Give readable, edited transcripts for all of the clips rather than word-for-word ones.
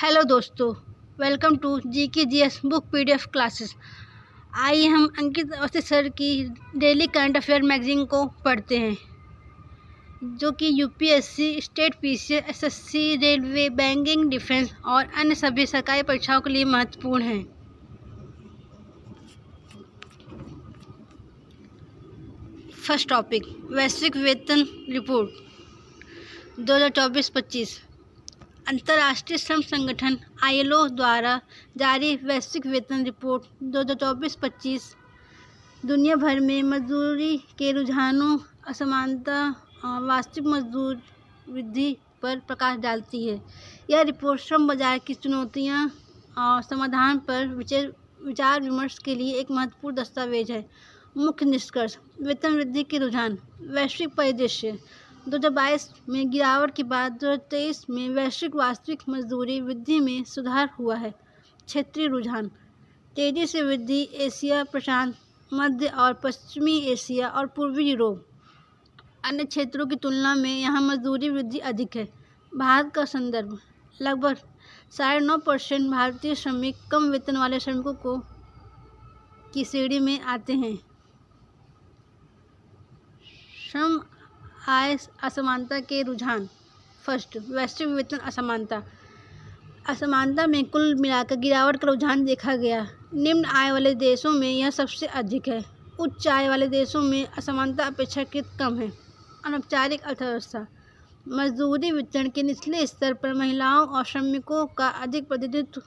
Hello दोस्तों, welcome to GKGS book PDF classes. आइए हम अंकित अवस्थी सर की डेली करंट अफेयर मैगजीन को पढ़ते हैं, जो कि UPSC, state PCS, SSC, railway, banking, defence और अन्य सभी सरकारी परीक्षाओं के लिए महत्वपूर्ण है। फर्स्ट टॉपिक, वैश्विक वेतन रिपोर्ट 2024-25। अंतर्राष्ट्रीय श्रम संगठन ILO द्वारा जारी वैश्विक वेतन रिपोर्ट 2024-25 दुनिया भर में मजदूरी के रुझानों, असमानता और वास्तविक मजदूर वृद्धि पर प्रकाश डालती है। यह रिपोर्ट श्रम बाजार की चुनौतियां और समाधान पर विचार विमर्श के लिए एक महत्वपूर्ण दस्तावेज है। मुख्य निष्कर्ष: वेतन वृद्धि के रुझान। वैश्विक परिदृश्य: 2022 में गिरावट के बाद 2023 में वैश्विक वास्तविक मजदूरी वृद्धि में सुधार हुआ है। क्षेत्रीय रुझान: तेजी से वृद्धि एशिया प्रशांत, मध्य और पश्चिमी एशिया और पूर्वी यूरोप। अन्य क्षेत्रों की तुलना में यहाँ मजदूरी वृद्धि अधिक है। भारत का संदर्भ: लगभग 9.5% भारतीय श्रमिक कम वेतन वाले श्रमिकों की श्रेणी में आते हैं। श्रम आय असमानता के रुझान। फर्स्ट, वैश्विक वेतन असमानता में कुल मिलाकर गिरावट का रुझान देखा गया। निम्न आय वाले देशों में यह सबसे अधिक है। उच्च आय वाले देशों में असमानता अपेक्षाकृत कम है। अनौपचारिक अर्थव्यवस्था: मजदूरी वितरण के निचले स्तर पर महिलाओं और श्रमिकों का अधिक प्रतिनिधित्व।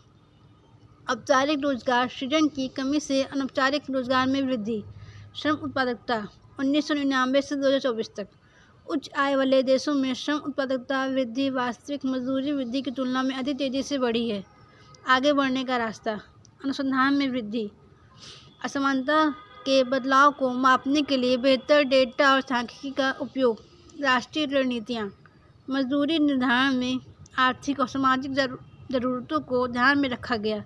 औपचारिक रोजगार सृजन की कमी से अनौपचारिक रोजगार में वृद्धि। श्रम उत्पादकता 1999 से 2024 तक। उच्च आय वाले देशों में श्रम उत्पादकता वृद्धि वास्तविक मजदूरी वृद्धि की तुलना में अधिक तेजी से बढ़ी है। आगे बढ़ने का रास्ता: अनुसंधान में वृद्धि। असमानता के बदलाव को मापने के लिए बेहतर डेटा और सांख्यिकी का उपयोग। राष्ट्रीय रणनीतियाँ: मजदूरी निर्धारण में आर्थिक और सामाजिक जरूरतों को ध्यान में रखा गया।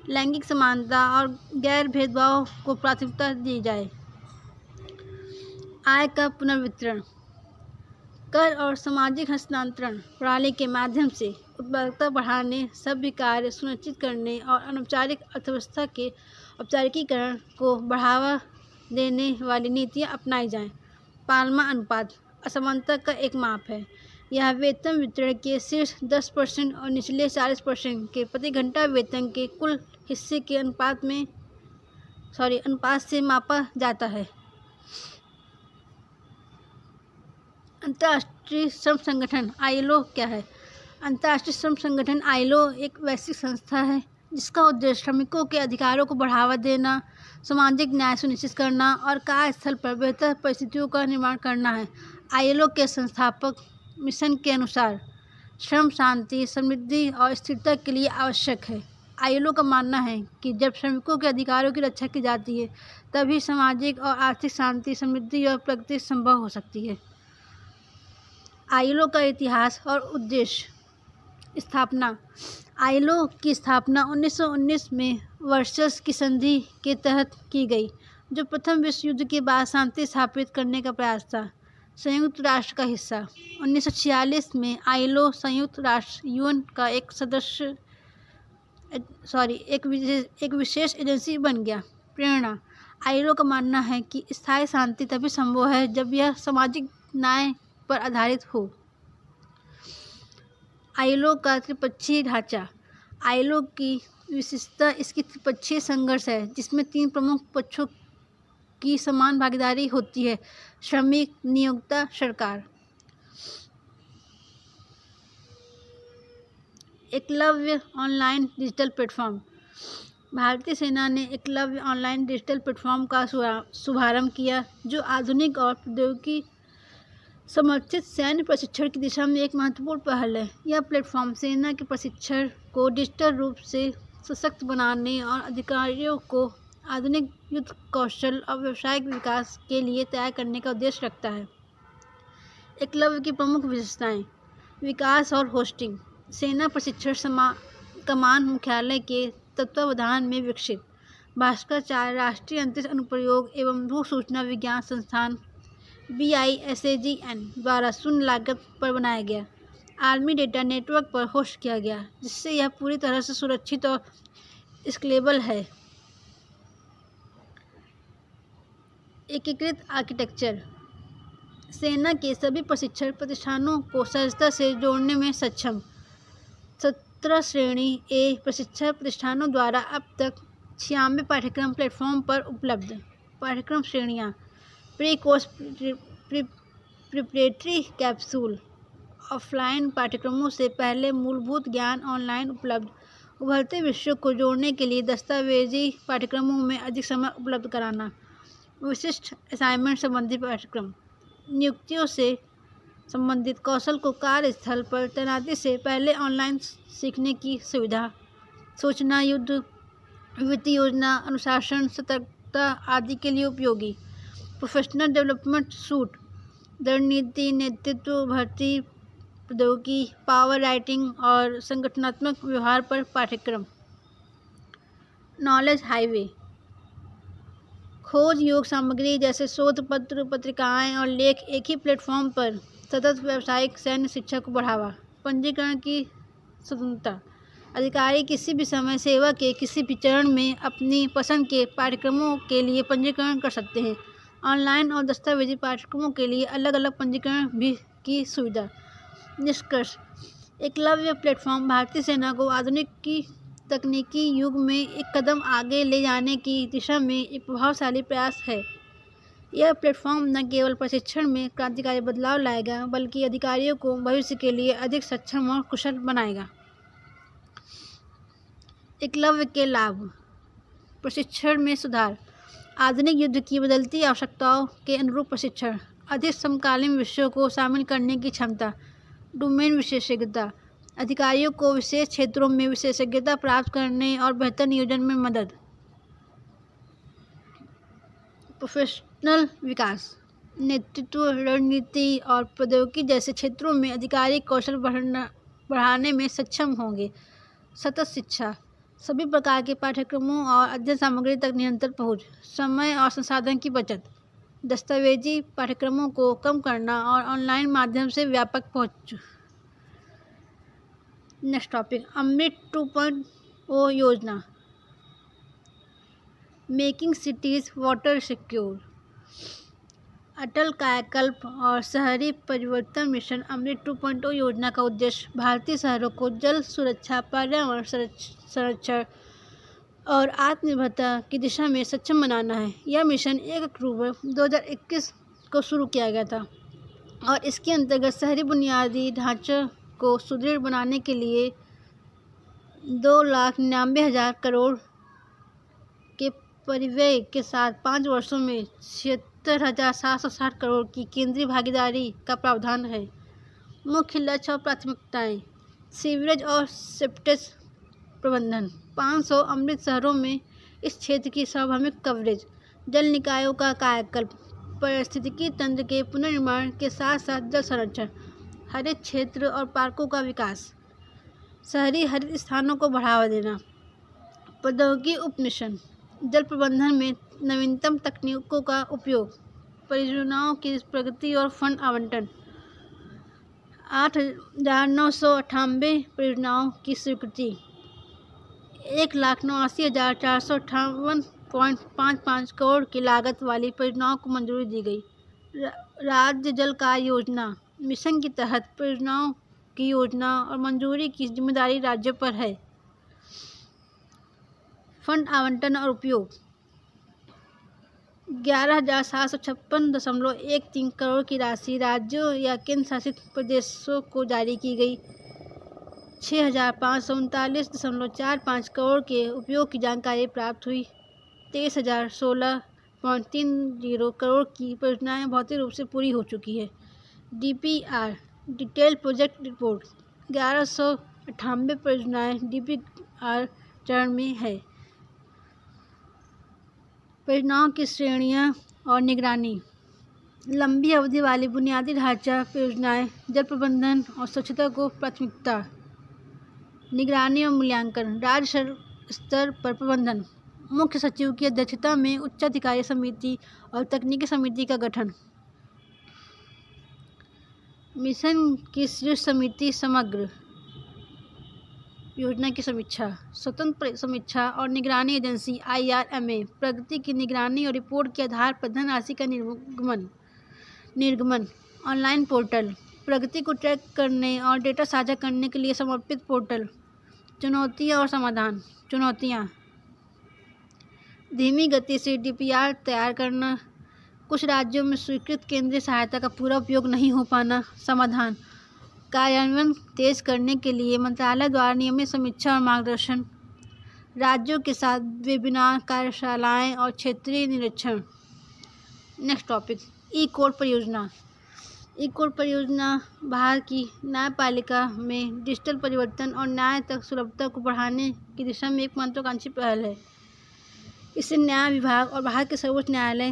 लैंगिक समानता और गैर भेदभाव को प्राथमिकता दी जाए। आय का पुनर्वितरण: कर और सामाजिक हस्तांतरण प्रणाली के माध्यम से उत्पादकता बढ़ाने, सभी कार्य सुनिश्चित करने और अनौपचारिक अर्थव्यवस्था के औपचारिकीकरण को बढ़ावा देने वाली नीतियाँ अपनाई जाएं। पाल्मा अनुपात असमानता का एक माप है। यह वेतन वितरण के शीर्ष 10% और निचले 40% के प्रति घंटा वेतन के कुल हिस्से के अनुपात से मापा जाता है। अंतर्राष्ट्रीय श्रम संगठन ILO क्या है? अंतर्राष्ट्रीय श्रम संगठन ILO एक वैश्विक संस्था है जिसका उद्देश्य श्रमिकों के अधिकारों को बढ़ावा देना, सामाजिक न्याय सुनिश्चित करना और कार्यस्थल पर बेहतर परिस्थितियों का निर्माण करना है। ILO के संस्थापक मिशन के अनुसार श्रम शांति, समृद्धि और स्थिरता के लिए आवश्यक है। ILO का मानना है कि जब श्रमिकों के अधिकारों की रक्षा की जाती है तभी सामाजिक और आर्थिक शांति, समृद्धि और प्रगति संभव हो सकती है। ILO का इतिहास और उद्देश्य। स्थापना: ILO की स्थापना 1919 में वर्साइस की संधि के तहत की गई, जो प्रथम विश्व युद्ध के बाद शांति स्थापित करने का प्रयास था। संयुक्त राष्ट्र का हिस्सा। 1946 में ILO संयुक्त राष्ट्र UN का एक विशेष एजेंसी बन गया। प्रेरणा: ILO का मानना है कि स्थायी शांति तभी संभव है जब यह सामाजिक न्याय पर आधारित हो। ILO का त्रिपक्षीय ढांचा। ILO की विशेषता इसकी त्रिपक्षीय संघर्ष है, जिसमें 3 प्रमुख पक्षों की समान भागीदारी होती है: श्रमिक, नियोक्ता, सरकार। Eklavya online digital platform. भारतीय सेना ने एकलव्य ऑनलाइन डिजिटल प्लेटफॉर्म का शुभारंभ किया, जो आधुनिक और प्रौद्योगिकी समर्थित सैन्य प्रशिक्षण की दिशा में एक महत्वपूर्ण पहल है। यह प्लेटफॉर्म सेना के प्रशिक्षण को डिजिटल रूप से सशक्त बनाने और अधिकारियों को आधुनिक युद्ध कौशल और व्यावसायिक विकास के लिए तैयार करने का उद्देश्य रखता है। एकलव्य की प्रमुख विशेषताएं: विकास और होस्टिंग। सेना प्रशिक्षण कमान मुख्यालय के तत्वावधान में विकसित। भास्कराचार्य राष्ट्रीय अंतरिक्ष अनुप्रयोग एवं भू सूचना विज्ञान संस्थान BISAGN द्वारा शून्य लागत पर बनाया गया। आर्मी डेटा नेटवर्क पर होस्ट किया गया, जिससे यह पूरी तरह से सुरक्षित और स्केलेबल है। एकीकृत आर्किटेक्चर सेना के सभी प्रशिक्षण प्रतिष्ठानों को सहजता से जोड़ने में सक्षम। 17 श्रेणी ए प्रशिक्षण प्रतिष्ठानों द्वारा अब तक 96 पाठ्यक्रम प्लेटफॉर्म पर उपलब्ध। पाठ्यक्रम श्रेणियाँ: pre course preparatory capsule, offline पाठ्यक्रमों से पहले मूलभूत ज्ञान ऑनलाइन उपलब्ध। उभरते विषयों को जोड़ने के लिए दस्तावेजी पाठ्यक्रमों में अधिक समय उपलब्ध कराना। विशिष्ट असाइनमेंट संबंधी पाठ्यक्रम, नियुक्तियों से संबंधित कौशल को कार्यस्थल पर तैनाती से पहले ऑनलाइन सीखने की सुविधा। सूचना युद्ध, वित्तीय योजना, अनुशासन, सतर्कता आदि के लिए उपयोगी। प्रोफेशनल डेवलपमेंट सूट, रणनीति, नेतृत्व, भर्ती प्रौद्योगिकी, पावर राइटिंग और संगठनात्मक व्यवहार पर पाठ्यक्रम। नॉलेज हाईवे, खोज योग्य सामग्री जैसे शोध पत्र, पत्रिकाएं और लेख एक ही प्लेटफॉर्म पर। सतत व्यावसायिक सैन्य शिक्षा को बढ़ावा। पंजीकरण की स्वतंत्रता, अधिकारी किसी भी समय सेवा के किसी भी चरण में अपनी पसंद के पाठ्यक्रमों के लिए पंजीकरण कर सकते हैं। ऑनलाइन और दस्तावेजी पाठ्यक्रमों के लिए अलग अलग पंजीकरण भी की सुविधा। निष्कर्ष: एकलव्य प्लेटफॉर्म भारतीय सेना को आधुनिक की तकनीकी युग में एक कदम आगे ले जाने की दिशा में एक प्रभावशाली प्रयास है। यह प्लेटफॉर्म न केवल प्रशिक्षण में क्रांतिकारी बदलाव लाएगा, बल्कि अधिकारियों को भविष्य के लिए अधिक सक्षम और कुशल बनाएगा। एकलव्य के लाभ: प्रशिक्षण में सुधार, आधुनिक युद्ध की बदलती आवश्यकताओं के अनुरूप प्रशिक्षण, अधिक समकालीन विषयों को शामिल करने की क्षमता। डोमेन विशेषज्ञता, अधिकारियों को विशेष क्षेत्रों में विशेषज्ञता प्राप्त करने और बेहतर नियोजन में मदद। प्रोफेशनल विकास, नेतृत्व, रणनीति और प्रौद्योगिकी जैसे क्षेत्रों में अधिकारी कौशल बढ़ाने में सक्षम होंगे। सतत शिक्षा, सभी प्रकार के पाठ्यक्रमों और अध्ययन सामग्री तक निरंतर पहुँच, समय और संसाधन की बचत, दस्तावेजी पाठ्यक्रमों को कम करना और ऑनलाइन माध्यम से व्यापक पहुँच। नेक्स्ट टॉपिक, अमृत 2.0 योजना, मेकिंग सिटीज वाटर सिक्योर। अटल कायाकल्प और शहरी परिवर्तन मिशन अमृत 2.0 योजना का उद्देश्य भारतीय शहरों को जल सुरक्षा, पर्यावरण संरक्षण और आत्मनिर्भरता की दिशा में सक्षम बनाना है। यह मिशन 1 अक्टूबर 2021 को शुरू किया गया था और इसके अंतर्गत शहरी बुनियादी ढांचे को सुदृढ़ बनाने के लिए 2,99,000 करोड़ के परिव्यय के साथ 5 वर्षों में 76,760 करोड़ की केंद्रीय भागीदारी का प्रावधान है। मुख्य लक्ष्य और प्राथमिकताएं: सीवरेज और सेप्टेज प्रबंधन, 500 अमृत शहरों में इस क्षेत्र की सार्वभौमिक कवरेज, जल निकायों का कायाकल्प, पारिस्थितिकी तंत्र के पुनर्निर्माण के साथ साथ जल संरक्षण, हरित क्षेत्र और पार्कों का विकास, शहरी हरित स्थानों को बढ़ावा देना। प्रौद्योगिकी उपमिशन, जल प्रबंधन में नवीनतम तकनीकों का उपयोग, परियोजनाओं की प्रगति और फंड आवंटन। 8,998 परियोजनाओं की स्वीकृति, 1,89,458.55 करोड़ की लागत वाली परियोजनाओं को मंजूरी दी गई। राज्य जल कार्य योजना मिशन के तहत परियोजनाओं की योजना और मंजूरी की जिम्मेदारी राज्यों पर है। फंड आवंटन और उपयोग, 11,756.13 करोड़ की राशि राज्यों या केंद्र शासित प्रदेशों को जारी की गई। 6,539.45 करोड़ के उपयोग की जानकारी प्राप्त हुई। 23,016.30 करोड़ की परियोजनाएं भौतिक रूप से पूरी हो चुकी है। DPR डिटेल प्रोजेक्ट रिपोर्ट, 1198 परियोजनाएं DPR चरण में है। परियोजनाओं की श्रेणियां और निगरानी, लंबी अवधि वाली बुनियादी ढांचा परियोजनाएं, जल प्रबंधन और स्वच्छता को प्राथमिकता। निगरानी और मूल्यांकन, राज्य स्तर पर प्रबंधन, मुख्य सचिव की अध्यक्षता में उच्चाधिकार समिति और तकनीकी समिति का गठन। मिशन की शीर्ष समिति समग्र योजना की समीक्षा, स्वतंत्र समीक्षा और निगरानी एजेंसी IRMA प्रगति की निगरानी और रिपोर्ट के आधार पर धनराशि का निर्गमन ऑनलाइन पोर्टल, प्रगति को ट्रैक करने और डेटा साझा करने के लिए समर्पित पोर्टल। चुनौतियाँ और समाधान। चुनौतियाँ: धीमी गति से DPR तैयार करना, कुछ राज्यों में स्वीकृत केंद्रीय सहायता का पूरा उपयोग नहीं हो पाना। समाधान: कार्यान्वयन तेज करने के लिए मंत्रालय द्वारा नियमित समीक्षा और मार्गदर्शन, राज्यों के साथ वेबिनार, कार्यशालाएं और क्षेत्रीय निरीक्षण। नेक्स्ट टॉपिक, ई कोड परियोजना। ई कोड परियोजना भारत की न्यायपालिका में डिजिटल परिवर्तन और न्याय तक सुलभता को बढ़ाने की दिशा में एक महत्वाकांक्षी पहल है। इसे न्याय विभाग और भारत के सर्वोच्च न्यायालय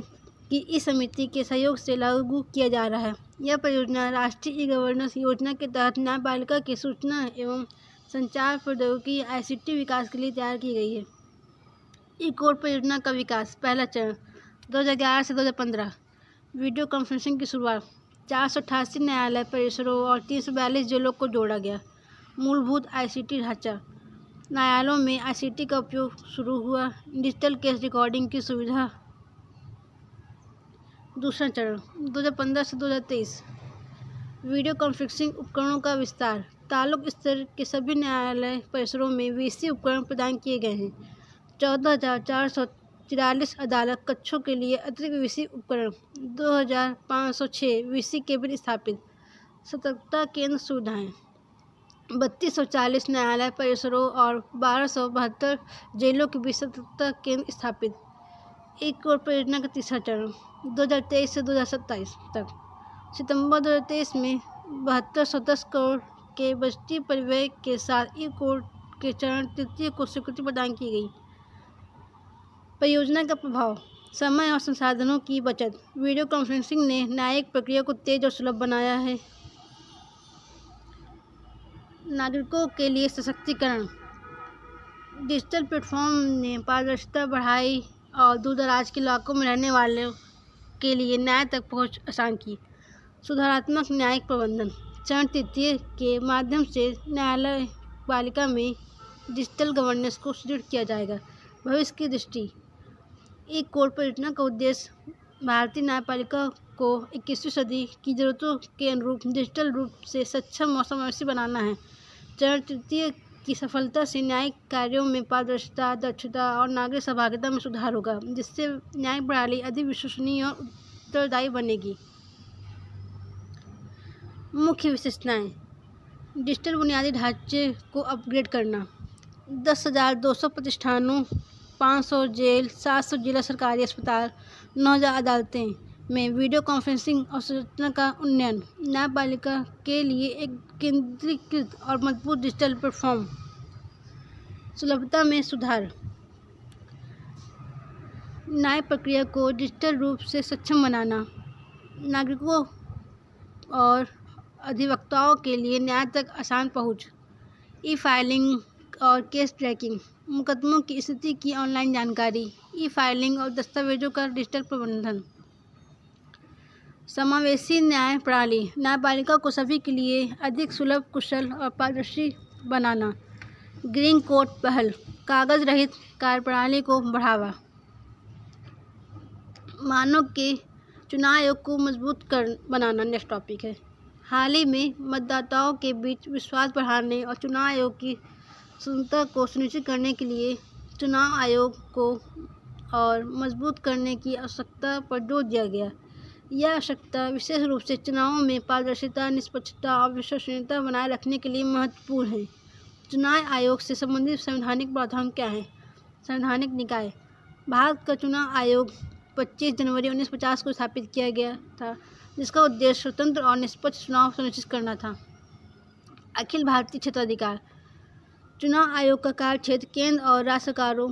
की इस समिति के सहयोग से लागू किया जा रहा है। यह परियोजना राष्ट्रीय ई गवर्नेंस योजना के तहत न्यायपालिका की सूचना एवं संचार प्रौद्योगिकी ICT विकास के लिए तैयार की गई है। ई कोड परियोजना का विकास। पहला चरण 2011 से 2015। वीडियो कॉन्फ्रेंसिंग की शुरुआत। 488 न्यायालय परिसरों और 342 जिलों को जोड़ा गया। मूलभूत ICT ढांचा। न्यायालयों में ICT का उपयोग शुरू हुआ। डिजिटल केस रिकॉर्डिंग की सुविधा। दूसरा चरण 2015 से 2023। वीडियो कॉन्फ्रेंसिंग उपकरणों का विस्तार। तालुक स्तर के सभी न्यायालय परिसरों में VC उपकरण प्रदान किए गए हैं। 14,443 अदालत कक्षों के लिए अतिरिक्त VC उपकरण। 2,506 VC केबिन स्थापित। सतर्कता केंद्र सुविधाएं। 3240 न्यायालय परिसरों और 1272 जेलों के बीच सतर्कता केंद्र स्थापित। ई कोड परियोजना का तीसरा चरण 2023 से 2027 तक। सितंबर 2023 में 7210 करोड़ के बजटीय परिव्यय के साथ ई कोड के चरण तृतीय को स्वीकृति प्रदान की गई। परियोजना का प्रभाव। समय और संसाधनों की बचत। वीडियो कॉन्फ्रेंसिंग ने न्यायिक प्रक्रिया को तेज और सुलभ बनाया है। नागरिकों के लिए सशक्तिकरण। डिजिटल प्लेटफॉर्म ने पारदर्शिता बढ़ाई और दूरदराज के इलाकों में रहने वालों के लिए न्याय तक पहुंच आसान की। सुधारात्मक न्यायिक प्रबंधन। चरण तृतीय के माध्यम से न्यायपालिका में डिजिटल गवर्नेंस को सुदृढ़ किया जाएगा। भविष्य की दृष्टि। ई कोड परियोजना का उद्देश्य भारतीय न्यायपालिका को 21वीं सदी की ज़रूरतों के अनुरूप डिजिटल रूप से सक्षम और समावेशी बनाना है। चरण तृतीय की सफलता से न्यायिक कार्यों में पारदर्शिता, दक्षता और नागरिक सहभागिता में सुधार होगा, जिससे न्यायिक प्रणाली अधिक विश्वसनीय और उत्तरदायी बनेगी। मुख्य विशेषताएं। डिजिटल बुनियादी ढांचे को अपग्रेड करना। 10,200 प्रतिष्ठानों, 500 जेल, 700 जिला सरकारी अस्पताल, 9,000 अदालतें में वीडियो कॉन्फ्रेंसिंग और सूचना का उन्नयन। न्यायपालिका के लिए एक केंद्रीकृत और मजबूत डिजिटल प्लेटफॉर्म। सुलभता में सुधार। न्याय प्रक्रिया को डिजिटल रूप से सक्षम बनाना। नागरिकों और अधिवक्ताओं के लिए न्याय तक आसान पहुंच। ई फाइलिंग और केस ट्रैकिंग। मुकदमों की स्थिति की ऑनलाइन जानकारी। ई फाइलिंग और दस्तावेजों का डिजिटल प्रबंधन। समावेशी न्याय प्रणाली। न्यायपालिका को सभी के लिए अधिक सुलभ, कुशल और पारदर्शी बनाना। ग्रीन कोड पहल। कागज रहित कार्यप्रणाली को बढ़ावा। मानव के चुनाव आयोग को मजबूत बनाना। नेक्स्ट टॉपिक है। हाल ही में मतदाताओं के बीच विश्वास बढ़ाने और चुनाव आयोग की स्वतंत्रता को सुनिश्चित करने के लिए चुनाव आयोग को और मजबूत करने की आवश्यकता पर जोर दिया गया। यह आवश्यकता विशेष रूप से चुनावों में पारदर्शिता, निष्पक्षता और विश्वसनीयता बनाए रखने के लिए महत्वपूर्ण है। चुनाव आयोग से संबंधित संवैधानिक प्रावधान क्या हैं? संवैधानिक निकाय। भारत का चुनाव आयोग 25 जनवरी 1950 को स्थापित किया गया था, जिसका उद्देश्य स्वतंत्र और निष्पक्ष चुनाव सुनिश्चित करना था। अखिल भारतीय क्षेत्राधिकार। चुनाव आयोग का कार्य क्षेत्र केंद्र और राज्य सरकारों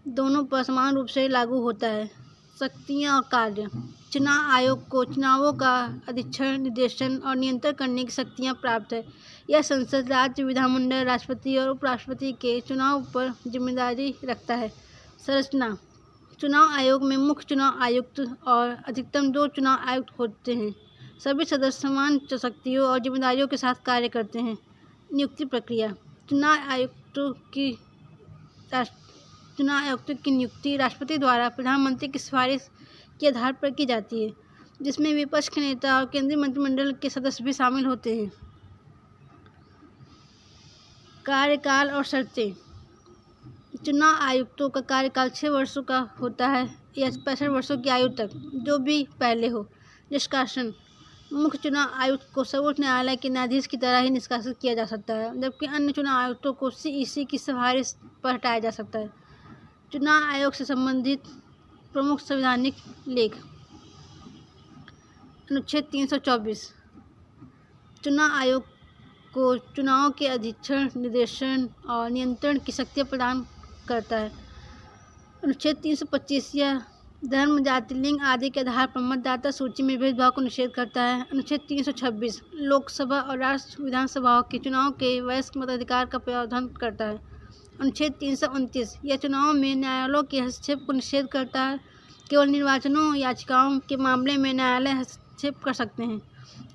दोनों पर समान रूप से लागू होता है। शक्तियाँ और कार्य। चुनाव आयोग को चुनावों का अधीक्षण, निर्देशन और नियंत्रण करने की शक्तियाँ प्राप्त है। यह संसद, राज्य विधानमंडल, राष्ट्रपति और उपराष्ट्रपति के चुनाव पर जिम्मेदारी रखता है। संरचना। चुनाव आयोग में मुख्य चुनाव आयुक्त और अधिकतम 2 चुनाव आयुक्त होते हैं। सभी सदस्य समान शक्तियों और जिम्मेदारियों के साथ कार्य करते हैं। नियुक्ति प्रक्रिया। चुनाव आयुक्तों की नियुक्ति राष्ट्रपति द्वारा प्रधानमंत्री की सिफारिश के आधार पर की जाती है, जिसमें विपक्ष के नेता और केंद्रीय मंत्रिमंडल के सदस्य भी शामिल होते हैं। कार्यकाल और शर्तें। चुनाव आयुक्तों का कार्यकाल 6 वर्षों का होता है या 65 वर्षों की आयु तक, जो भी पहले हो। निष्कासन। मुख्य चुनाव आयुक्त को सर्वोच्च न्यायालय के न्यायाधीश की तरह ही निष्कासित किया जा सकता है, जबकि अन्य चुनाव आयुक्तों को सीईसी की सिफारिश पर हटाया जा सकता है। चुनाव आयोग से संबंधित प्रमुख संवैधानिक लेख। अनुच्छेद 324 चुनाव आयोग को चुनाव के अधीक्षण, निर्देशन और नियंत्रण की शक्तियाँ प्रदान करता है। अनुच्छेद 325 यह धर्म, जाति, लिंग आदि के आधार पर मतदाता सूची में भेदभाव को निषेध करता है। अनुच्छेद 326 लोकसभा और राज्य विधानसभाओं के चुनाव के वयस्क मताधिकार का प्रावधान करता है। अनुच्छेद 329 यह चुनाव में न्यायालयों के हस्तक्षेप को निषेध करता है। केवल निर्वाचनों याचिकाओं के मामले में न्यायालय हस्तक्षेप कर सकते हैं।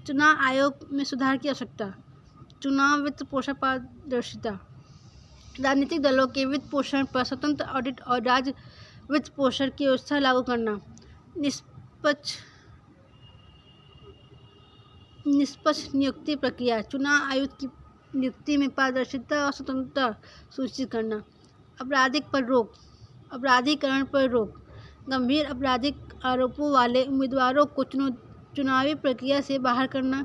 चुनाव आयोग में सुधार की आवश्यकता। चुनाव वित्त पोषण पारदर्शिता। राजनीतिक दलों के वित्त पोषण पर स्वतंत्र ऑडिट और राज्य वित्त पोषण की व्यवस्था लागू करना। निष्पक्ष नियुक्ति प्रक्रिया। चुनाव आयुक्त की नियुक्ति में पारदर्शिता और स्वतंत्रता सुनिश्चित करना। आपराधिक पर रोक। अपराधीकरण पर रोक। गंभीर आपराधिक आरोपों वाले उम्मीदवारों को चुनावी प्रक्रिया से बाहर करना।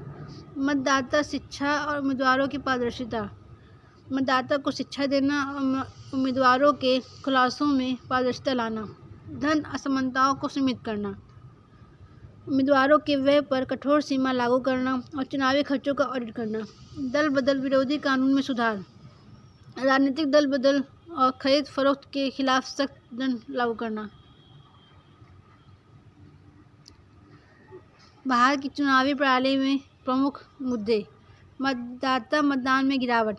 मतदाता शिक्षा और उम्मीदवारों की पारदर्शिता। मतदाता को शिक्षा देना और उम्मीदवारों के खुलासों में पारदर्शिता लाना। धन असमानताओं को सीमित करना। उम्मीदवारों के व्यय पर कठोर सीमा लागू करना और चुनावी खर्चों का ऑडिट करना। दल बदल विरोधी कानून में सुधार। राजनीतिक दल बदल और खरीद फरोख्त के खिलाफ सख्त दंड लागू करना। भारत की चुनावी प्रणाली में प्रमुख मुद्दे। मतदाता मतदान में गिरावट,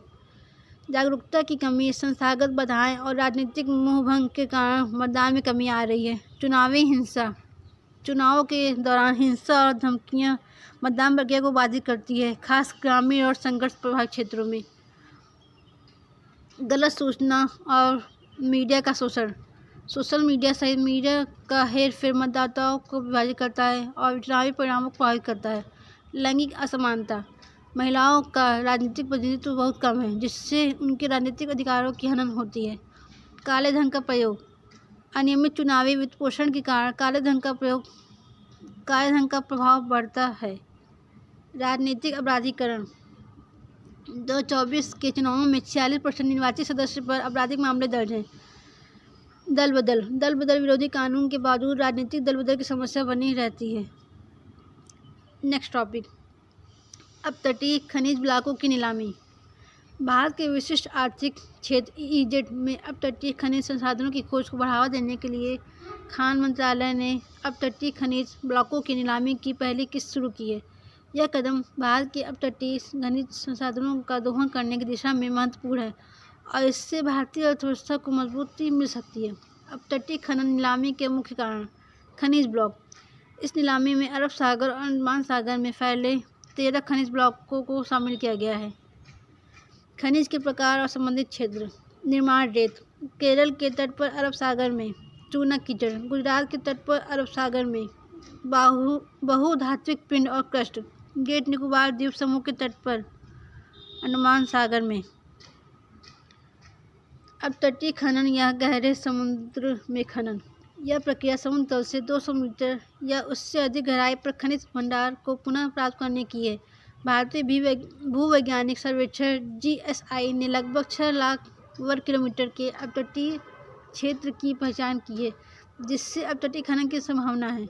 जागरूकता की कमी, संस्थागत बाधाएं और राजनीतिक मोहभंग के कारण मतदान में कमी आ रही है। चुनावी हिंसा। चुनावों के दौरान हिंसा और धमकियां मतदान प्रक्रिया को बाधित करती है, खास ग्रामीण और संघर्ष प्रभावित क्षेत्रों में। गलत सूचना और मीडिया का शोषण। सोशल मीडिया सहित मीडिया का हेरफेर मतदाताओं को विभाजित करता है और चुनावी परिणामों को प्रभावित करता है। लैंगिक असमानता। महिलाओं का राजनीतिक प्रतिनिधित्व बहुत कम है, जिससे उनके राजनीतिक अधिकारों की हनन होती है। काले धन का प्रयोग। अनियमित चुनावी वित्त पोषण के कारण काले धन का प्रभाव बढ़ता है। राजनीतिक अपराधीकरण। 2024 के चुनावों में 46% निर्वाचित सदस्य पर आपराधिक मामले दर्ज हैं। दल बदल विरोधी कानून के बावजूद राजनीतिक दल बदल की समस्या बनी रहती है। नेक्स्ट टॉपिक, अपतटीय खनिज ब्लॉकों की नीलामी। भारत के विशिष्ट आर्थिक क्षेत्र EEZ में अपतटीय खनिज संसाधनों की खोज को बढ़ावा देने के लिए खान मंत्रालय ने अपतटीय खनिज ब्लॉकों की नीलामी की पहली किस्त शुरू की है। यह कदम भारत के अपतटीय खनिज संसाधनों का दोहन करने की दिशा में महत्वपूर्ण है और इससे भारतीय अर्थव्यवस्था को मजबूती मिल सकती है। अपतटीय खनन नीलामी के मुख्य कारण। खनिज ब्लॉक। इस नीलामी में अरब सागर और अंडमान सागर में फैले 13 खनिज ब्लॉकों को शामिल किया गया है। खनिज के प्रकार और संबंधित क्षेत्र। निर्माण रेत। केरल के तट पर अरब सागर में चूना कीचड़। गुजरात के तट पर अरब सागर में बहुधात्विक पिंड और क्रस्ट। ग्रेट निकोबार द्वीप समूह के तट पर अंडमान सागर में। अपतटीय खनन या गहरे समुद्र में खनन। यह प्रक्रिया समुद्र तल से 200 मीटर या उससे अधिक गहराई पर खनिज भंडार को पुनः प्राप्त करने की है। भारतीय भूवैज्ञानिक सर्वेक्षण GSI ने लगभग 6 लाख वर्ग किलोमीटर के अपतटीय क्षेत्र की पहचान की है, जिससे अपतटीय खनन की संभावना है।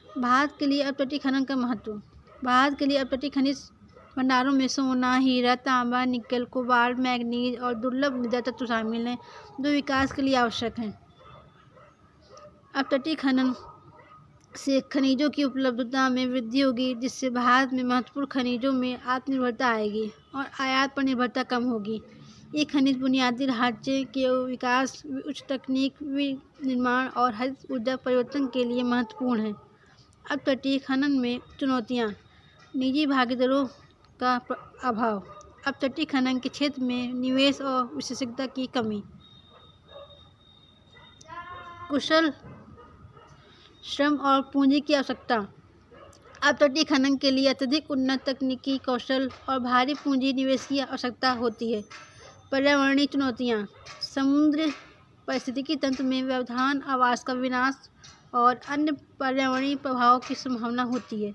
भारत के लिए अपतटीय खनन का महत्व। भारत के लिए अपतटीय खनिज भंडारों में सोना, हीरा, तांबा, निकल, कोबाल्ट, मैंगनीज और दुर्लभ मृदा तत्व शामिल हैं, जो विकास के लिए आवश्यक हैं। अपतटीय खनन से खनिजों की उपलब्धता में वृद्धि होगी, जिससे भारत में महत्वपूर्ण खनिजों में आत्मनिर्भरता आएगी और आयात पर निर्भरता कम होगी। ये खनिज बुनियादी ढांचे के विकास, उच्च तकनीक निर्माण और हरित ऊर्जा परिवर्तन के लिए महत्वपूर्ण है। अपतटीय खनन में चुनौतियाँ। निजी भागीदारों का अभाव, अपतटीय खनन के क्षेत्र में निवेश और विशेषज्ञता की कमी, कुशल श्रम और पूंजी की आवश्यकता, अपतटीय खनन के लिए अत्यधिक उन्नत तकनीकी कौशल और भारी पूंजी निवेश की आवश्यकता होती है। पर्यावरणीय चुनौतियाँ, समुद्र पारिस्थितिकी तंत्र में व्यवधान, आवास का विनाश और अन्य पर्यावरणीय प्रभावों की संभावना होती है।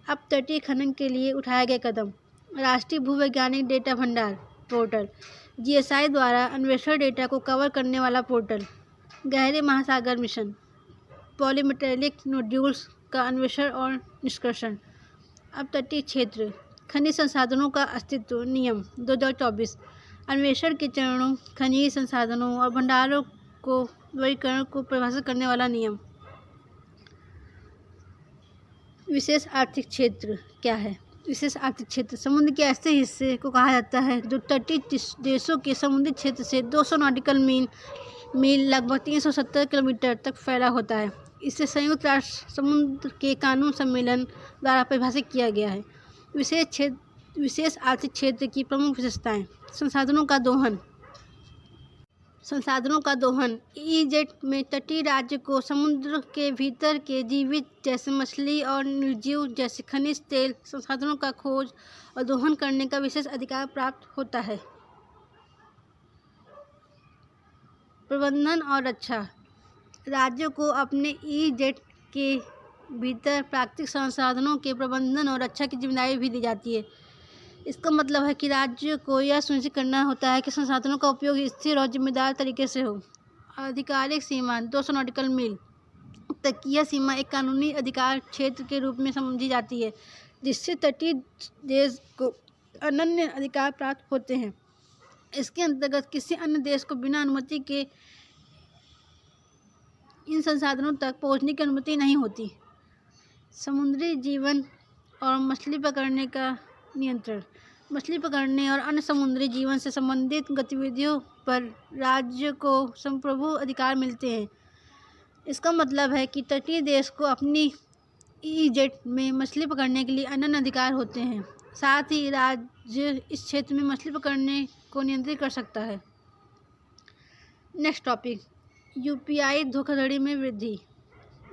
अपतटीय खनन के लिए उठाए गए कदम, राष्ट्रीय भूवैज्ञानिक डेटा भंडार पोर्टल, GSI द्वारा अन्वेषण डेटा को कवर करने वाला पोर्टल, गहरे महासागर मिशन, पॉलीमेटेलिक नोड्यूल्स का अन्वेषण और निष्कर्षण, अपतटीय क्षेत्र, खनिज संसाधनों का अस्तित्व नियम 2024, अन्वेषण के चरणों, खनिज संसाधनों और भंडारों को वर्गीकरण को परिभाषित करने वाला नियम। विशेष आर्थिक क्षेत्र क्या है? विशेष आर्थिक क्षेत्र समुद्र के ऐसे हिस्से को कहा जाता है जो तटीय देशों के समुद्री क्षेत्र से 200 नॉटिकल मील लगभग 370 किलोमीटर तक फैला होता है। इसे संयुक्त राष्ट्र समुद्र के कानून सम्मेलन द्वारा परिभाषित किया गया है। विशेष आर्थिक क्षेत्र की प्रमुख विशेषताएं, संसाधनों का दोहन, EEZ में तटीय राज्य को समुद्र के भीतर के जीवित जैसे मछली और निर्जीव जैसे खनिज तेल संसाधनों का खोज और दोहन करने का विशेष अधिकार प्राप्त होता है। प्रबंधन और रक्षा, राज्यों को अपने EEZ के भीतर प्राकृतिक संसाधनों के प्रबंधन और रक्षा की जिम्मेदारी भी दी जाती है। इसका मतलब है कि राज्य को यह सुनिश्चित करना होता है कि संसाधनों का उपयोग स्थिर और जिम्मेदार तरीके से हो। आधिकारिक सीमा 200 नॉटिकल मील तक की यह सीमा एक कानूनी अधिकार क्षेत्र के रूप में समझी जाती है, जिससे तटीय देश को अनन्य अधिकार प्राप्त होते हैं। इसके अंतर्गत किसी अन्य देश को बिना अनुमति के इन संसाधनों तक पहुंचने की अनुमति नहीं होती। समुद्री जीवन और मछली पकड़ने का नियंत्रण, मछली पकड़ने और अन्य समुद्री जीवन से संबंधित गतिविधियों पर राज्य को संप्रभु अधिकार मिलते हैं। इसका मतलब है कि तटीय देश को अपनी EEZ में मछली पकड़ने के लिए अनन्य अधिकार होते हैं। साथ ही राज्य इस क्षेत्र में मछली पकड़ने को नियंत्रित कर सकता है। नेक्स्ट टॉपिक, UPI धोखाधड़ी में वृद्धि।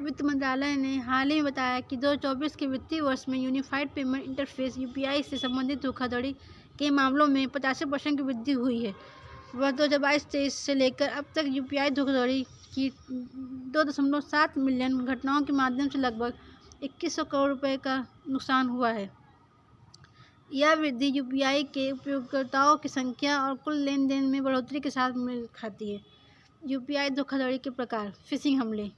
वित्त मंत्रालय ने हाल ही में बताया कि 2024 के वित्तीय वर्ष में यूनिफाइड पेमेंट इंटरफेस UPI से संबंधित धोखाधड़ी के मामलों में 85% की वृद्धि हुई है। वर्ष 2022-23 से लेकर अब तक UPI धोखाधड़ी की 2.7 मिलियन घटनाओं के माध्यम से लगभग 2100 करोड़ रुपए का नुकसान हुआ है। यह वृद्धि UPI के उपयोगकर्ताओं की संख्या और कुल लेन देन में बढ़ोतरी के साथ मेल खाती है। UPI धोखाधड़ी के प्रकार, फिशिंग हमले,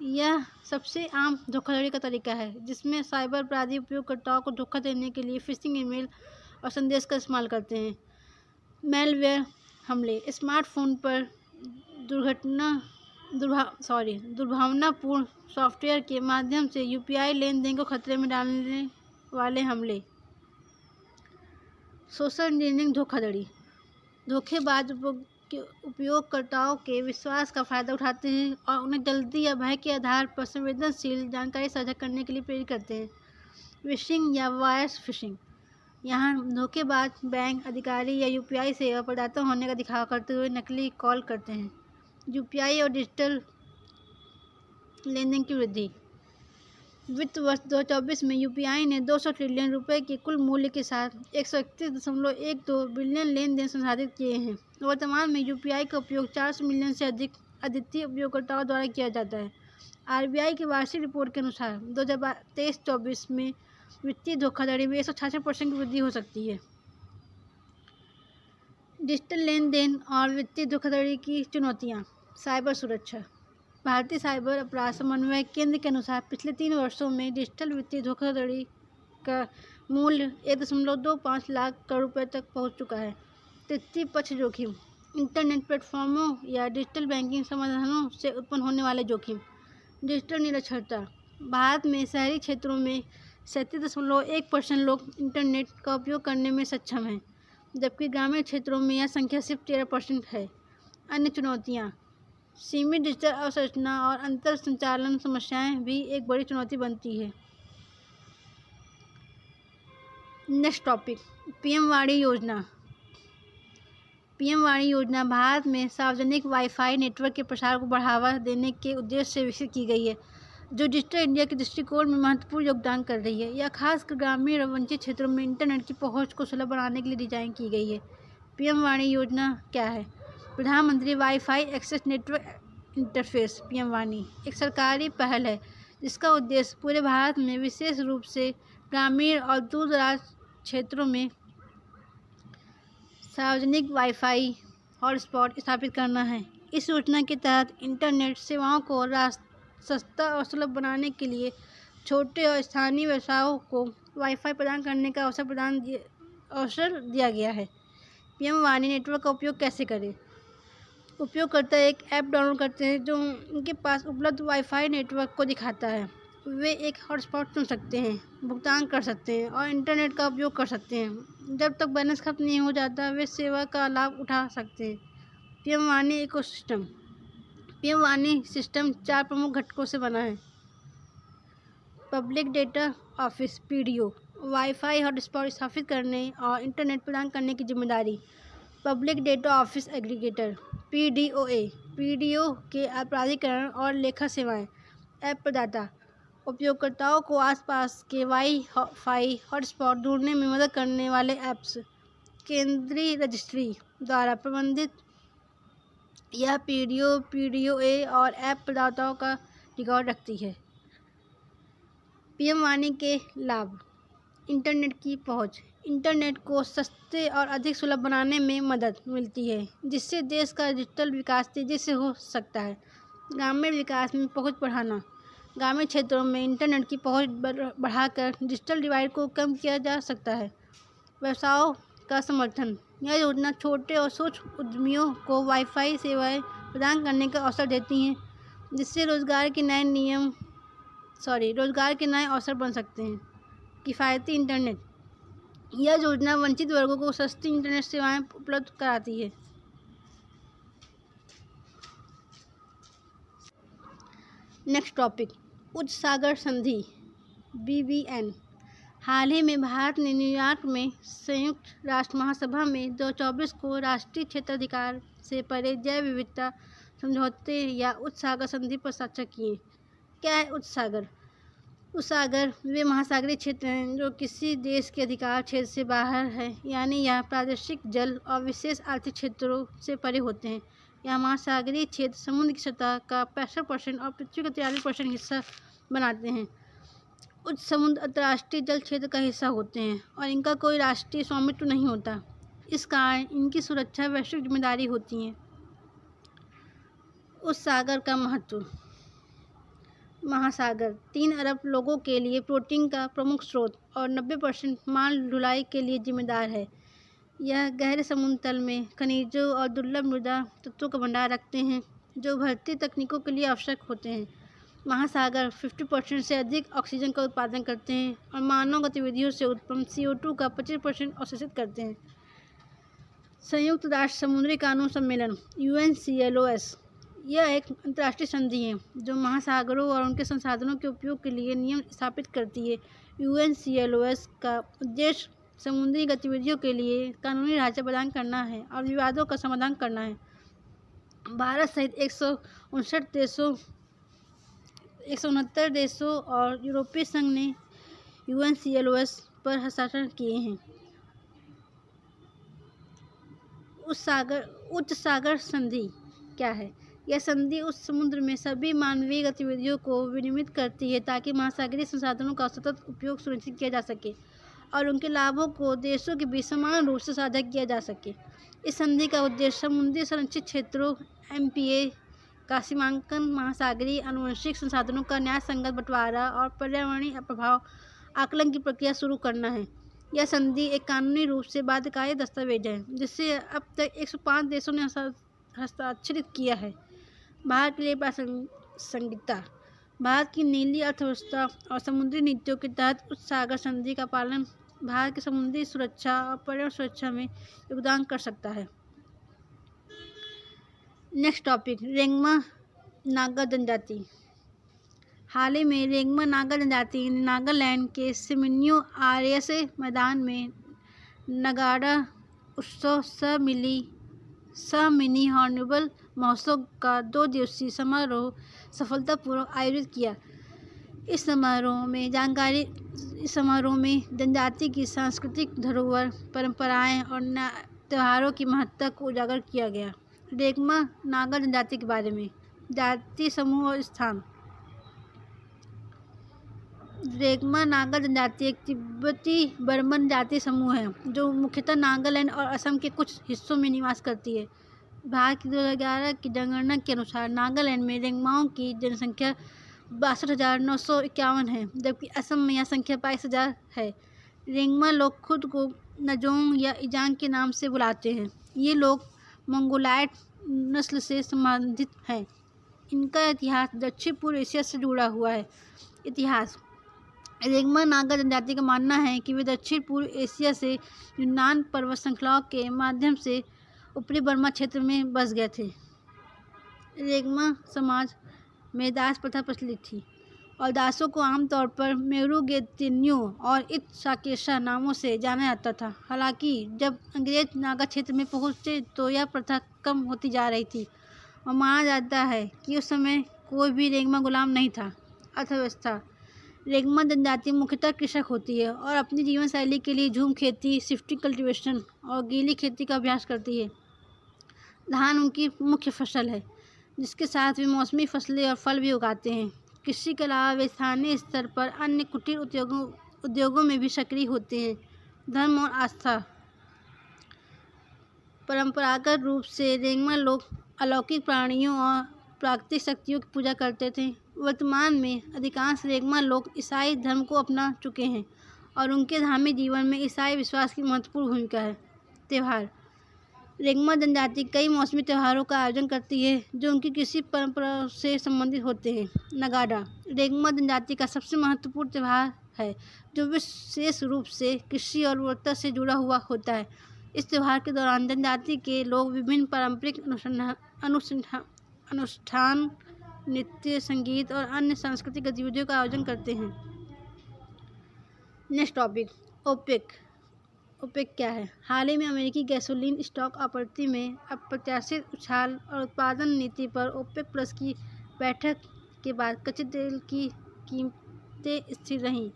यह सबसे आम धोखाधड़ी का तरीका है जिसमें साइबर अपराधी उपयोगकर्ताओं को धोखा देने के लिए फिशिंग ईमेल और संदेश का इस्तेमाल करते हैं। मेलवेयर हमले, स्मार्टफोन पर दुर्भावनापूर्ण सॉफ्टवेयर के माध्यम से UPI लेन देन को खतरे में डालने वाले हमले। सोशल इंजीनियरिंग धोखाधड़ी, धोखेबाज उपयोगकर्ताओं के विश्वास का फ़ायदा उठाते हैं और उन्हें जल्दी या भय के आधार पर संवेदनशील जानकारी साझा करने के लिए प्रेरित करते हैं। फिशिंग या वायर फिशिंग, यहाँ धोखेबाज बैंक अधिकारी या UPI सेवा प्रदाता होने का दिखावा करते हुए नकली कॉल करते हैं। UPI और डिजिटल लेन देन की वृद्धि। वित्त वर्ष 2024 में UPI ने 200 ट्रिलियन रुपए के कुल मूल्य के साथ 131.12 बिलियन लेन देन संसाधित किए हैं। वर्तमान में UPI का उपयोग 400 मिलियन से अधिक अद्वितीय उपयोगकर्ताओं द्वारा किया जाता है। RBI की वार्षिक रिपोर्ट के अनुसार 2023-24 में वित्तीय धोखाधड़ी में 166% की वृद्धि हो सकती है। डिजिटल लेन देन और वित्तीय धोखाधड़ी की चुनौतियाँ। साइबर सुरक्षा, भारतीय साइबर अपराध समन्वय केंद्र के अनुसार पिछले 3 वर्षों में डिजिटल वित्तीय धोखाधड़ी का मूल्य 1.25 लाख करोड़ रुपए तक पहुंच चुका है। तृतीय पक्ष जोखिम, इंटरनेट प्लेटफॉर्मों या डिजिटल बैंकिंग समाधानों से उत्पन्न होने वाले जोखिम। डिजिटल निरक्षरता, भारत में शहरी क्षेत्रों में 37.1% लोग इंटरनेट का उपयोग करने में सक्षम हैं, जबकि ग्रामीण क्षेत्रों में यह संख्या सिर्फ 13% है। अन्य चुनौतियाँ, सीमित डिजिटल अवसंरचना और अंतर संचालन समस्याएं भी एक बड़ी चुनौती बनती है। नेक्स्ट टॉपिक, पीएम वाणी योजना। पीएम वाणी योजना भारत में सार्वजनिक वाईफाई नेटवर्क के प्रसार को बढ़ावा देने के उद्देश्य से विकसित की गई है, जो डिजिटल इंडिया के दृष्टिकोण में महत्वपूर्ण योगदान कर रही है। यह खासकर ग्रामीण और वंचित क्षेत्रों में इंटरनेट की पहुंच को सुलभ बनाने के लिए डिजाइन की गई है। पीएम वाणी योजना क्या है? प्रधानमंत्री wifi access network interface PM वाणी एक सरकारी पहल है जिसका उद्देश्य पूरे भारत में, विशेष रूप से ग्रामीण और दूर दराज क्षेत्रों में सार्वजनिक वाईफाई हॉटस्पॉट स्थापित करना है। इस योजना के तहत इंटरनेट सेवाओं को सस्ता और सुलभ बनाने के लिए छोटे और स्थानीय व्यवसायों को वाईफाई प्रदान करने का अवसर दिया गया है। पीएम वाणी नेटवर्क का उपयोग कैसे करें? उपयोगकर्ता एक ऐप डाउनलोड करते हैं जो उनके पास उपलब्ध वाईफाई नेटवर्क को दिखाता है। वे एक हॉटस्पॉट चुन सकते हैं, भुगतान कर सकते हैं और इंटरनेट का उपयोग कर सकते हैं। जब तक बैलेंस खत्म नहीं हो जाता, वे सेवा का लाभ उठा सकते हैं। पीएम वाणी इकोसिस्टम। पीएम वाणी सिस्टम 4 प्रमुख घटकों से बना है। Public data office PDO, wifi hotspot स्थापित करने और इंटरनेट प्रदान करने की जिम्मेदारी। Public data office aggregator PDOA, PDO के प्राधिकरण और लेखा सेवाएं। ऐप प्रदाता, उपयोगकर्ताओं को आसपास के वाईफाई हॉटस्पॉट ढूंढने में मदद करने वाले ऐप्स। केंद्रीय रजिस्ट्री द्वारा प्रबंधित, यह पीडीओ, पीडीओए और ऐप प्रदाताओं का रिकॉर्ड रखती है। पीएम वाणी के लाभ। इंटरनेट की पहुंच। इंटरनेट को सस्ते और अधिक सुलभ बनाने में मदद मिलती है, जिससे देश का डिजिटल विकास तेजी से हो सकता है। ग्रामीण विकास में पहुंच बढ़ाना। ग्रामीण क्षेत्रों में इंटरनेट की पहुंच बढ़ाकर डिजिटल डिवाइड को कम किया जा सकता है। व्यवसायों का समर्थन। यह योजना छोटे और सूक्ष्म उद्यमियों को वाईफाई सेवाएं प्रदान करने का अवसर देती हैं, जिससे रोजगार के नए अवसर बन सकते हैं। किफ़ायती इंटरनेट। यह योजना वंचित वर्गों को सस्ती इंटरनेट सेवाएं उपलब्ध कराती है। नेक्स्ट टॉपिक, उच्च सागर संधि BBN। हाल ही में भारत ने न्यूयॉर्क में संयुक्त राष्ट्र महासभा में 2024 को राष्ट्रीय क्षेत्राधिकार से परे जैव विविधता समझौते या उच्च सागर संधि पर हस्ताक्षर किए। क्या है उच्च सागर? उच्च सागर वे महासागरीय क्षेत्र हैं जो किसी देश के अधिकार क्षेत्र से बाहर है, यानी यह प्रादेशिक जल और विशेष आर्थिक क्षेत्रों से परे होते हैं। यह महासागरीय क्षेत्र समुद्र की सतह का 65% और पृथ्वी का 43% हिस्सा बनाते हैं। उच्च समुद्र अंतर्राष्ट्रीय जल क्षेत्र का हिस्सा होते हैं और इनका कोई राष्ट्रीय स्वामित्व नहीं होता। इस कारण इनकी सुरक्षा वैश्विक जिम्मेदारी होती है। उच्च सागर का महत्व। महासागर 3 अरब लोगों के लिए प्रोटीन का प्रमुख स्रोत और 90% माल ढुलाई के लिए जिम्मेदार है। यह गहरे समुद्र तल में खनिजों और दुर्लभ मृदा तत्वों का भंडार रखते हैं, जो उभरती तकनीकों के लिए आवश्यक होते हैं। महासागर 50% से अधिक ऑक्सीजन का उत्पादन करते हैं और मानव गतिविधियों से उत्पन्न CO2 का 25% अवशोषित करते हैं। संयुक्त राष्ट्र समुद्री कानून सम्मेलन UNCLOS, यह एक अंतर्राष्ट्रीय संधि है जो महासागरों और उनके संसाधनों के उपयोग के लिए नियम स्थापित करती है। UNCLOS का उद्देश्य समुद्री गतिविधियों के लिए कानूनी ढांचा प्रदान करना है और विवादों का समाधान करना है। भारत सहित 169 देशों और यूरोपीय संघ ने UNCLOS पर हस्ताक्षर किए हैं। उच्च सागर संधि क्या है? यह संधि उस समुद्र में सभी मानवीय गतिविधियों को विनियमित करती है ताकि महासागरीय संसाधनों का सतत उपयोग सुनिश्चित किया जा सके और उनके लाभों को देशों के बीच समान रूप से साझा किया जा सके। इस संधि का उद्देश्य समुद्री संरक्षित क्षेत्रों MPA का सीमांकन, महासागरीय आनुवंशिक संसाधनों का न्यायसंगत बंटवारा और पर्यावरणीय प्रभाव आकलन की प्रक्रिया शुरू करना है। यह संधि एक कानूनी रूप से बाध्यकारी दस्तावेज है जिसे अब तक 105 देशों ने हस्ताक्षरित किया है। भारत के लिए प्रासंगिकता। भारत की नीली अर्थव्यवस्था और समुद्री नीतियों के तहत उच्च सागर संधि का पालन भारत की समुद्री सुरक्षा और पर्यावरण सुरक्षा में योगदान कर सकता है। नेक्स्ट टॉपिक, रेंगमा नागा जनजाति। हाल ही में रेंगमा नागा जनजाति ने नागालैंड के सिमन्यू आरएसए मैदान में नगाड़ा उत्सव मिनी हॉर्नबिल महोत्सव का 2 दिवसीय समारोह सफलतापूर्वक आयोजित किया। इस समारोह में जनजाति की सांस्कृतिक धरोहर, परंपराएं और त्योहारों की महत्ता को उजागर किया गया। रेंगमा नागा जनजाति के बारे में जाति समूह और स्थान। रेंगमा नागा जनजाति एक तिब्बती बर्मन जाति समूह है जो मुख्यतः नागालैंड और असम के कुछ हिस्सों में निवास करती है। भारत की 2011 की जनगणना के अनुसार नागालैंड में रेंगमाओं की जनसंख्या 62,951 है, जबकि असम में यह संख्या 22,000 है। रेंगमा लोग खुद को नजोंग या इजांग के नाम से बुलाते हैं। ये लोग मंगोलायड नस्ल से संबंधित हैं। इनका इतिहास दक्षिण पूर्व एशिया से जुड़ा हुआ है। इतिहास। रेंगमा नागा जनजाति का मानना है कि वे दक्षिण पूर्व एशिया से यूनान पर्वत श्रृंखलाओं के माध्यम से ऊपरी बर्मा क्षेत्र में बस गए थे। रेंगमा समाज में दास प्रथा प्रचलित थी और दासों को आमतौर पर मेरुगेतिन्यू और इत साकेशा नामों से जाना जाता था। हालांकि जब अंग्रेज नागा क्षेत्र में पहुंचे तो यह प्रथा कम होती जा रही थी और माना जाता है कि उस समय कोई भी रेंगमा गुलाम नहीं था। अर्थव्यवस्था। रेंगमा जनजाति मुख्यतः कृषक होती है और अपनी जीवन शैली के लिए झूम खेती, शिफ्टिंग कल्टीवेशन और गीली खेती का अभ्यास करती है। धान उनकी मुख्य फसल है, जिसके साथ वे मौसमी फसलें और फल भी उगाते हैं। कृषि के अलावा वे स्थानीय स्तर पर अन्य कुटीर उद्योगों में भी सक्रिय होते हैं। धर्म और आस्था। परंपरागत रूप से रेंगमा लोग अलौकिक प्राणियों और प्राकृतिक शक्तियों की पूजा करते थे। वर्तमान में अधिकांश रेंगमा लोग ईसाई धर्म को अपना चुके हैं और उनके धार्मिक जीवन में ईसाई विश्वास की महत्वपूर्ण भूमिका है। त्यौहार। रेंगमा जनजाति कई मौसमी त्योहारों का आयोजन करती है जो उनकी कृषि परंपरा से संबंधित होते हैं। नगाड़ा रेंगमा जनजाति का सबसे महत्वपूर्ण त्यौहार है जो विशेष रूप से कृषि और उर्वरता से जुड़ा हुआ होता है। इस त्यौहार के दौरान जनजाति के लोग विभिन्न पारंपरिक अनुष्ठान, नृत्य, संगीत और अन्य सांस्कृतिक गतिविधियों का आयोजन करते हैं। Next topic, OPEC. ओपेक क्या है? हाल ही में अमेरिकी गैसोलीन स्टॉक आपूर्ति में अप्रत्याशित उछाल और उत्पादन नीति पर ओपेक प्लस की बैठक के बाद कच्चे तेल की कीमतें स्थिर रहीं।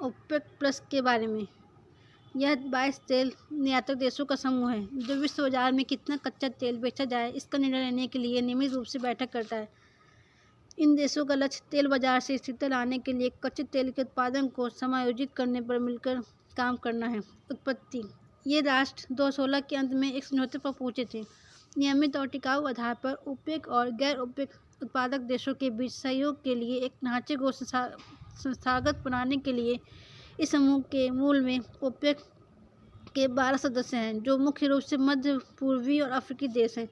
ओपेक प्लस के बारे में। यह 22 तेल निर्यातक देशों का समूह है जो विश्व बाजार में कितना कच्चा तेल बेचा जाए इसका निर्णय लेने के लिए नियमित रूप से बैठक करता है। इन देशों का लक्ष्य तेल बाजार से स्थिरता लाने के लिए कच्चे तेल के उत्पादन को समायोजित करने पर मिलकर काम करना है। उत्पत्ति। ये राष्ट्र 2016 के अंत में एक समझौते पर पहुंचे थे। नियमित और टिकाऊ आधार पर ओपेक और गैर ओपेक उत्पादक देशों के बीच सहयोग के लिए एक ढांचे को संस्थागत बनाने के लिए इस समूह के मूल में ओपेक के 12 सदस्य हैं जो मुख्य रूप से मध्य पूर्वी और अफ्रीकी देश हैं।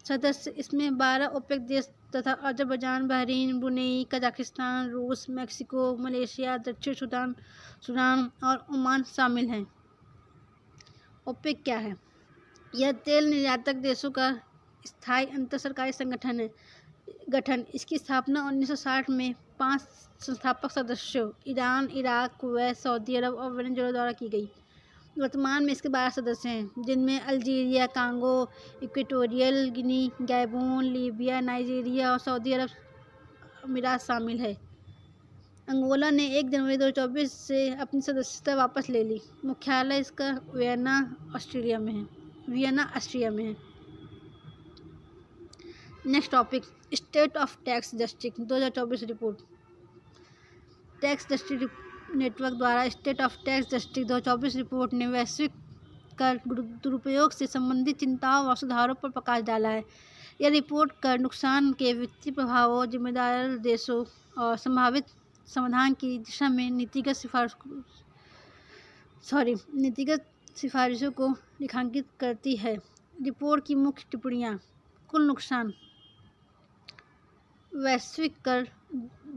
सदस्य इसमें 12 ओपेक देश तथा अजरबैजान, बहरीन, ब्रुनेई, कजाकिस्तान, रूस, मेक्सिको, मलेशिया, दक्षिण सूडान और ओमान शामिल हैं। ओपेक क्या है? यह तेल निर्यातक देशों का स्थायी अंतर सरकारी संगठन है। गठन। इसकी स्थापना 1960 में 5 संस्थापक सदस्यों ईरान, इराक, कुवैत, सऊदी अरब और वेनेजुएला द्वारा की गई। वर्तमान में इसके 12 सदस्य हैं जिनमें Algeria, Congo, Equatorial Guinea, Gabon, Libya, Nigeria और सऊदी अरब अमीरात शामिल है। अंगोला ने 1 जनवरी 2024 से अपनी सदस्यता वापस ले ली। मुख्यालय इसका वियना, ऑस्ट्रिया में है। Next topic, state of tax justice 2024 report. Tax justice network द्वारा state of tax justice 2024 report ने वैश्विक कर दुरुपयोग से संबंधित चिंताओं और सुधारों पर प्रकाश डाला है। यह रिपोर्ट कर नुकसान के वित्तीय प्रभावों, जिम्मेदार देशों और संभावित समाधान की दिशा में नीतिगत सिफारिशों को रेखांकित करती है। रिपोर्ट की मुख्य टिप्पणियाँ। कुल नुकसान। वैश्विक कर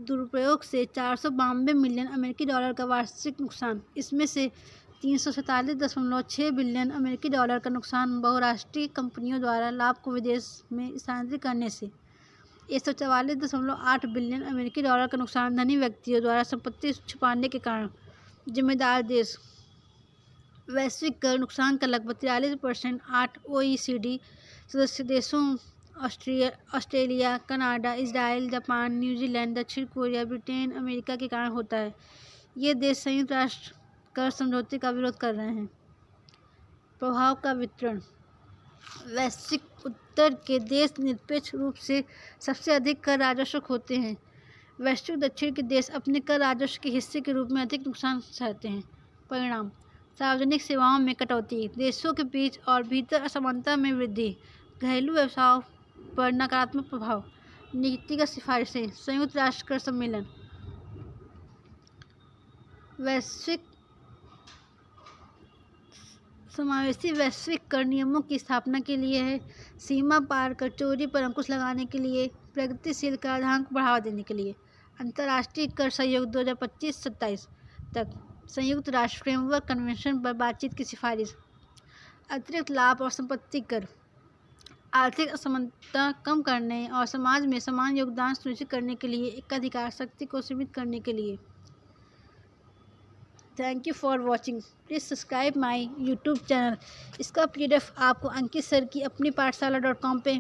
दुरुपयोग से 492 मिलियन अमेरिकी डॉलर का वार्षिक नुकसान। इसमें से 347.6 बिलियन अमेरिकी डॉलर का नुकसान बहुराष्ट्रीय कंपनियों द्वारा लाभ को विदेश में स्थानांतरित करने से। 144.8 बिलियन अमेरिकी डॉलर का नुकसान धनी व्यक्तियों द्वारा संपत्ति छुपाने के कारण। जिम्मेदार देश। वैश्विक कर नुकसान का लगभग 43%। 8 OECD सदस्य देशों Australia, Canada, Israel, Japan, New Zealand, दक्षिण कोरिया, ब्रिटेन, अमेरिका के कारण होता है। ये देश संयुक्त राष्ट्र कर समझौते का विरोध कर रहे हैं। प्रभाव का वितरण। वैश्विक उत्तर के देश निरपेक्ष रूप से सबसे अधिक कर राजस्व खोते हैं। वैश्विक दक्षिण के देश अपने कर राजस्व के हिस्से के रूप में अधिक नुकसान सहते हैं। परिणाम। सार्वजनिक सेवाओं में कटौती, देशों के बीच और भीतर असमानता में वृद्धि, घरेलू व्यवसायों पर नकारात्मक प्रभाव। नीतिगत सिफारिशें। संयुक्त राष्ट्र कर सम्मेलन समावेशी वैश्विक कर नियमों की स्थापना के लिए है। सीमा पार कर चोरी पर अंकुश लगाने के लिए, प्रगतिशील कराधान को बढ़ावा देने के लिए। अंतर्राष्ट्रीय कर सहयोग 2025-27 तक। संयुक्त राष्ट्र फ्रेमवर्क कन्वेंशन पर बातचीत की सिफारिश। अतिरिक्त लाभ और संपत्ति कर। आर्थिक असमानता कम करने और समाज में समान योगदान सुनिश्चित करने के लिए एकाधिकार शक्ति को सीमित करने के लिए। Thank you for watching. Please subscribe my YouTube channel. इसका PDF आपको अंकित सर की अपनी पाठशाला.com पे